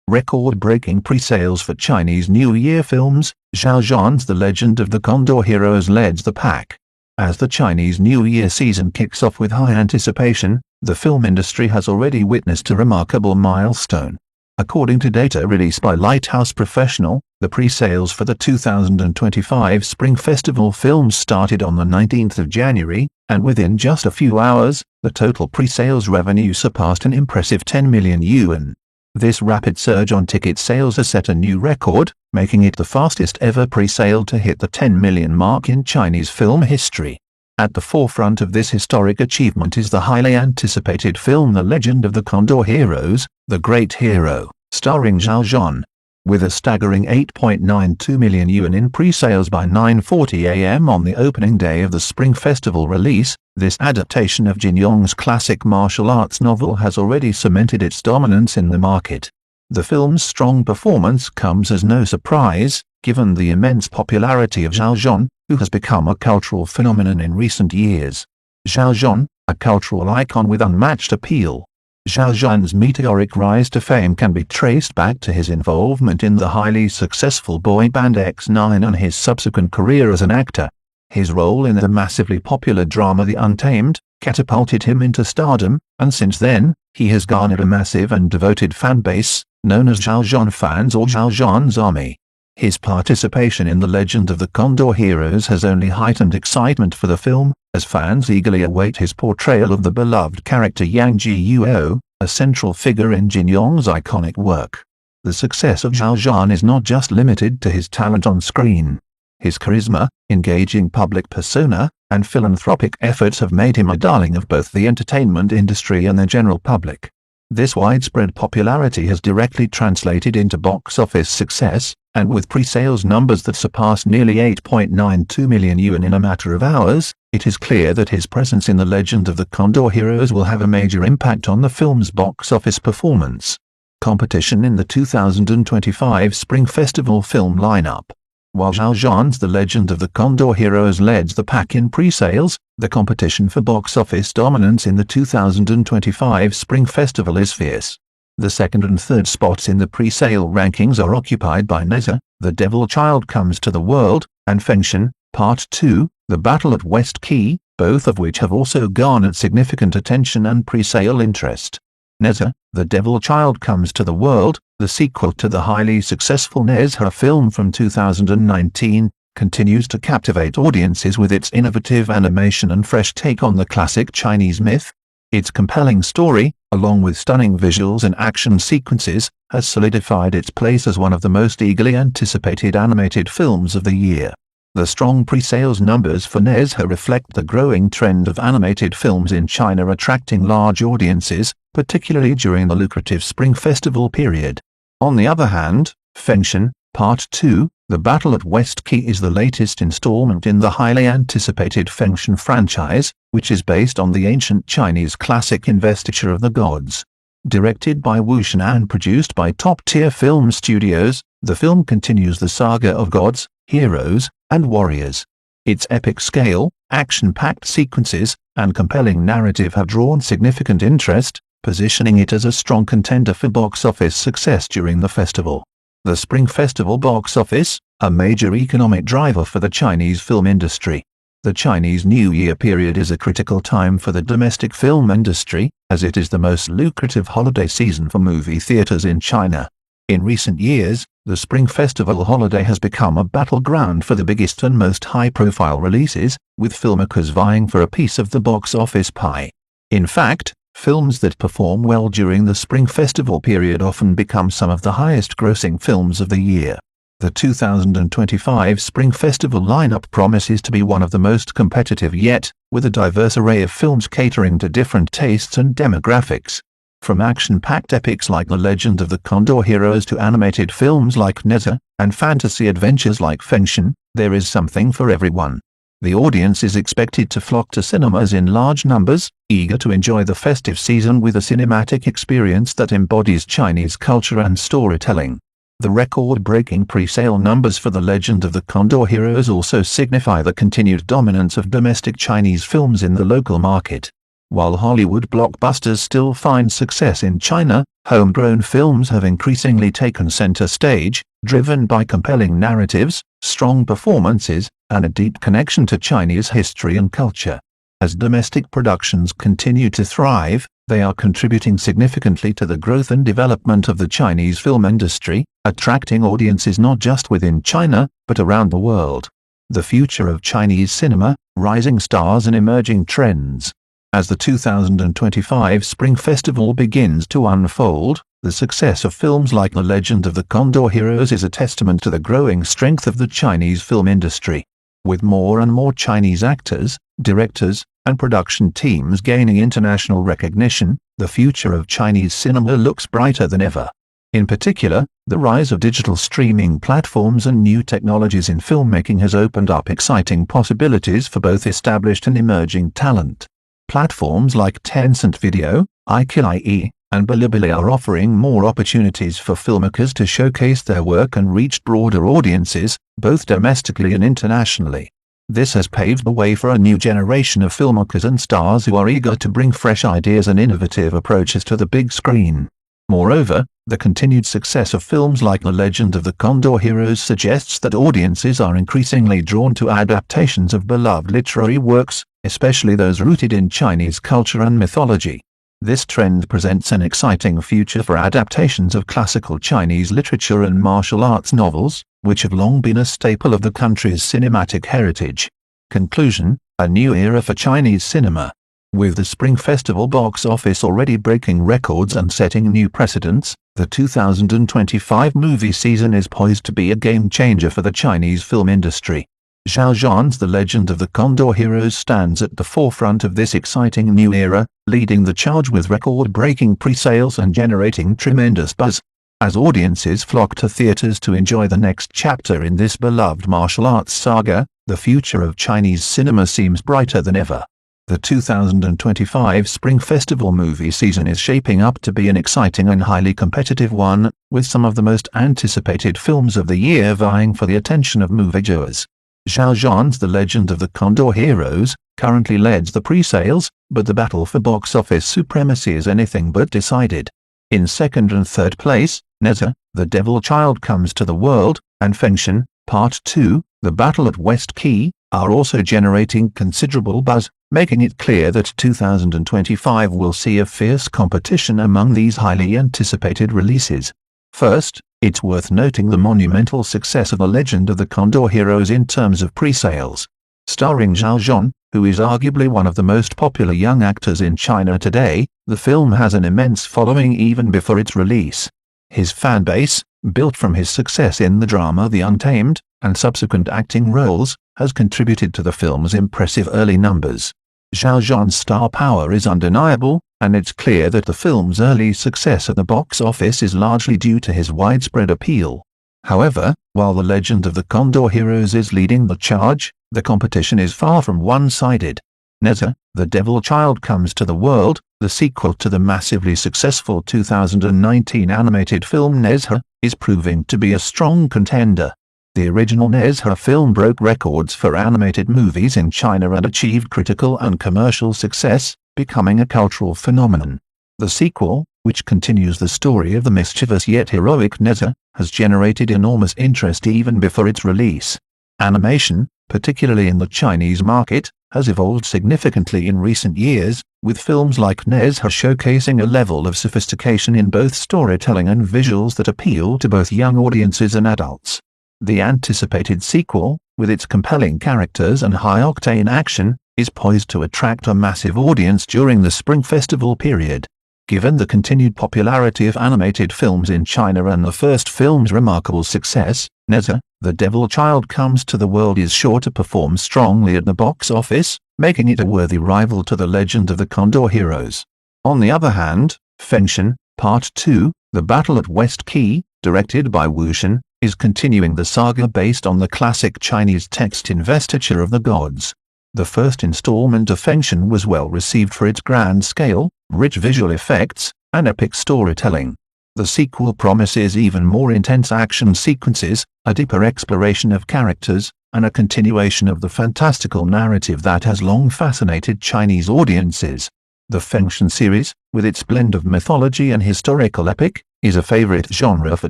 Record-breaking pre-sales for Chinese New Year films, Zhan's The Legend of the Condor Heroes leads the pack. As the Chinese New Year season kicks off with high anticipation, the film industry has already witnessed a remarkable milestone. According to data released by Lighthouse Professional, the pre-sales for the 2025 Spring Festival films started on the 19th of January, and within just a few hours, the total pre-sales revenue surpassed an impressive 10 million yuan. This rapid surge on ticket sales has set a new record, making it the fastest ever pre-sale to hit the 10 million mark in Chinese film history. At the forefront of this historic achievement is the highly anticipated film The Legend of the Condor Heroes, The Great Hero, starring Zhan. With a staggering 8.92 million yuan in pre-sales by 9:40 a.m. on the opening day of the Spring Festival release, this adaptation of Jin Yong's classic martial arts novel has already cemented its dominance in the market. The film's strong performance comes as no surprise, given the immense popularity of Zhan, who has become a cultural phenomenon in recent years. Zhan, a cultural icon with unmatched appeal. Zhan's meteoric rise to fame can be traced back to his involvement in the highly successful boy band X9 and his subsequent career as an actor. His role in the massively popular drama The Untamed catapulted him into stardom, and since then, he has garnered a massive and devoted fan base, known as Zhan fans or Zhan's army. His participation in The Legend of the Condor Heroes has only heightened excitement for the film, as fans eagerly await his portrayal of the beloved character Yibo, a central figure in Jin Yong's iconic work. The success of Zhan is not just limited to his talent on screen. His charisma, engaging public persona, and philanthropic efforts have made him a darling of both the entertainment industry and the general public. This widespread popularity has directly translated into box office success, and with pre-sales numbers that surpassed nearly 8.92 million yuan in a matter of hours, it is clear that his presence in The Legend of the Condor Heroes will have a major impact on the film's box office performance. Competition in the 2025 Spring Festival film lineup. While Zhan's The Legend of the Condor Heroes leads the pack in pre-sales, the competition for box office dominance in the 2025 Spring Festival is fierce. The second and third spots in the pre-sale rankings are occupied by Neza, The Devil Child Comes to the World, and Fengshan, Part 2, The Battle at West Key, both of which have also garnered significant attention and pre-sale interest. Neza, The Devil Child Comes to the World, the sequel to the highly successful Neza film from 2019, continues to captivate audiences with its innovative animation and fresh take on the classic Chinese myth. Its compelling story, along with stunning visuals and action sequences, has solidified its place as one of the most eagerly anticipated animated films of the year. The strong pre-sales numbers for Neza reflect the growing trend of animated films in China attracting large audiences, particularly during the lucrative Spring Festival period. On the other hand, Fengshan, Part 2, The Battle at West Key is the latest installment in the highly anticipated Fengshan franchise, which is based on the ancient Chinese classic Investiture of the Gods. Directed by Wu Shan and produced by top-tier film studios, the film continues the saga of gods, heroes, and warriors. Its epic scale, action-packed sequences, and compelling narrative have drawn significant interest, positioning it as a strong contender for box office success during the festival. The Spring Festival box office, a major economic driver for the Chinese film industry. The Chinese New Year period is a critical time for the domestic film industry, as it is the most lucrative holiday season for movie theaters in China. In recent years, the Spring Festival holiday has become a battleground for the biggest and most high-profile releases, with filmmakers vying for a piece of the box office pie. In fact, films that perform well during the Spring Festival period often become some of the highest-grossing films of the year. The 2025 Spring Festival lineup promises to be one of the most competitive yet, with a diverse array of films catering to different tastes and demographics. From action-packed epics like The Legend of the Condor Heroes to animated films like Neza, and fantasy adventures like Fengshan, there is something for everyone. The audience is expected to flock to cinemas in large numbers, eager to enjoy the festive season with a cinematic experience that embodies Chinese culture and storytelling. The record-breaking pre-sale numbers for The Legend of the Condor Heroes also signify the continued dominance of domestic Chinese films in the local market. While Hollywood blockbusters still find success in China, homegrown films have increasingly taken center stage, driven by compelling narratives, strong performances, and a deep connection to Chinese history and culture. As domestic productions continue to thrive, they are contributing significantly to the growth and development of the Chinese film industry, attracting audiences not just within China, but around the world. The future of Chinese cinema, rising stars and emerging trends. As the 2025 Spring Festival begins to unfold, the success of films like The Legend of the Condor Heroes is a testament to the growing strength of the Chinese film industry. With more and more Chinese actors, directors, and production teams gaining international recognition, the future of Chinese cinema looks brighter than ever. In particular, the rise of digital streaming platforms and new technologies in filmmaking has opened up exciting possibilities for both established and emerging talent. Platforms like Tencent Video, iQIYI, and Bilibili are offering more opportunities for filmmakers to showcase their work and reach broader audiences, both domestically and internationally. This has paved the way for a new generation of filmmakers and stars who are eager to bring fresh ideas and innovative approaches to the big screen. Moreover, the continued success of films like The Legend of the Condor Heroes suggests that audiences are increasingly drawn to adaptations of beloved literary works, especially those rooted in Chinese culture and mythology. This trend presents an exciting future for adaptations of classical Chinese literature and martial arts novels, which have long been a staple of the country's cinematic heritage. Conclusion: a new era for Chinese cinema. With the Spring Festival box office already breaking records and setting new precedents, the 2025 movie season is poised to be a game-changer for the Chinese film industry. Zhan's The Legend of the Condor Heroes stands at the forefront of this exciting new era, leading the charge with record-breaking pre-sales and generating tremendous buzz. As audiences flock to theaters to enjoy the next chapter in this beloved martial arts saga, the future of Chinese cinema seems brighter than ever. The 2025 Spring Festival movie season is shaping up to be an exciting and highly competitive one, with some of the most anticipated films of the year vying for the attention of moviegoers. Zhan's The Legend of the Condor Heroes currently leads the pre-sales, but the battle for box office supremacy is anything but decided. In second and third place, Nezha, The Devil Child Comes to the World, and Fengshen, Part 2, The Battle at West Key, are also generating considerable buzz, making it clear that 2025 will see a fierce competition among these highly anticipated releases. First, it's worth noting the monumental success of The Legend of the Condor Heroes in terms of pre-sales. Starring Zhan, who is arguably one of the most popular young actors in China today, the film has an immense following even before its release. His fan base, built from his success in the drama The Untamed, and subsequent acting roles, has contributed to the film's impressive early numbers. Zhan's star power is undeniable, and it's clear that the film's early success at the box office is largely due to his widespread appeal. However, while The Legend of the Condor Heroes is leading the charge, the competition is far from one-sided. Nezha, The Devil Child Comes to the World, the sequel to the massively successful 2019 animated film Nezha, is proving to be a strong contender. The original Nezha film broke records for animated movies in China and achieved critical and commercial success, becoming a cultural phenomenon. The sequel, which continues the story of the mischievous yet heroic Nezha, has generated enormous interest even before its release. Animation, particularly in the Chinese market, has evolved significantly in recent years, with films like Nezha showcasing a level of sophistication in both storytelling and visuals that appeal to both young audiences and adults. The anticipated sequel, with its compelling characters and high-octane action, is poised to attract a massive audience during the Spring Festival period. Given the continued popularity of animated films in China and the first film's remarkable success, Nezha, The Devil Child Comes to the World is sure to perform strongly at the box office, making it a worthy rival to The Legend of the Condor Heroes. On the other hand, Fengshen, Part 2, The Battle at West Key, directed by Wu Shen, is continuing the saga based on the classic Chinese text Investiture of the Gods. The first installment of Fengshen was well received for its grand scale, rich visual effects, and epic storytelling. The sequel promises even more intense action sequences, a deeper exploration of characters, and a continuation of the fantastical narrative that has long fascinated Chinese audiences. The Fengshen series, with its blend of mythology and historical epic, is a favorite genre for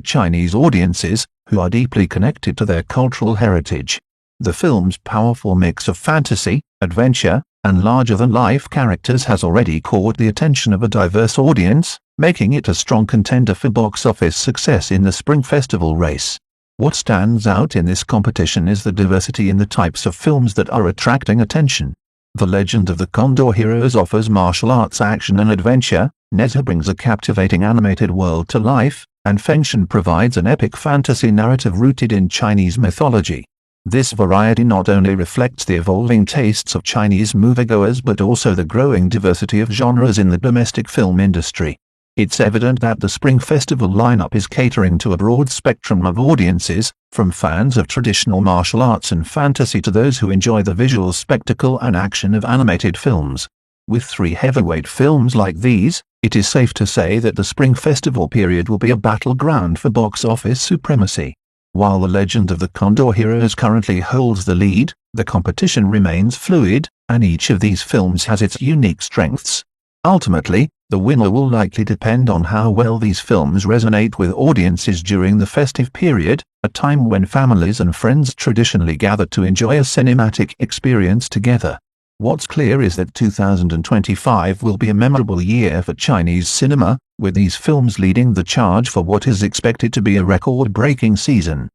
Chinese audiences, who are deeply connected to their cultural heritage. The film's powerful mix of fantasy, adventure, and larger-than-life characters has already caught the attention of a diverse audience, making it a strong contender for box office success in the Spring Festival race. What stands out in this competition is the diversity in the types of films that are attracting attention. The Legend of the Condor Heroes offers martial arts action and adventure, Neta brings a captivating animated world to life, and Fengshen provides an epic fantasy narrative rooted in Chinese mythology. This variety not only reflects the evolving tastes of Chinese moviegoers but also the growing diversity of genres in the domestic film industry. It's evident that the Spring Festival lineup is catering to a broad spectrum of audiences, from fans of traditional martial arts and fantasy to those who enjoy the visual spectacle and action of animated films. With 3 heavyweight films like these, it is safe to say that the Spring Festival period will be a battleground for box office supremacy. While The Legend of the Condor Heroes currently holds the lead, the competition remains fluid, and each of these films has its unique strengths. Ultimately, the winner will likely depend on how well these films resonate with audiences during the festive period, a time when families and friends traditionally gather to enjoy a cinematic experience together. What's clear is that 2025 will be a memorable year for Chinese cinema, with these films leading the charge for what is expected to be a record-breaking season.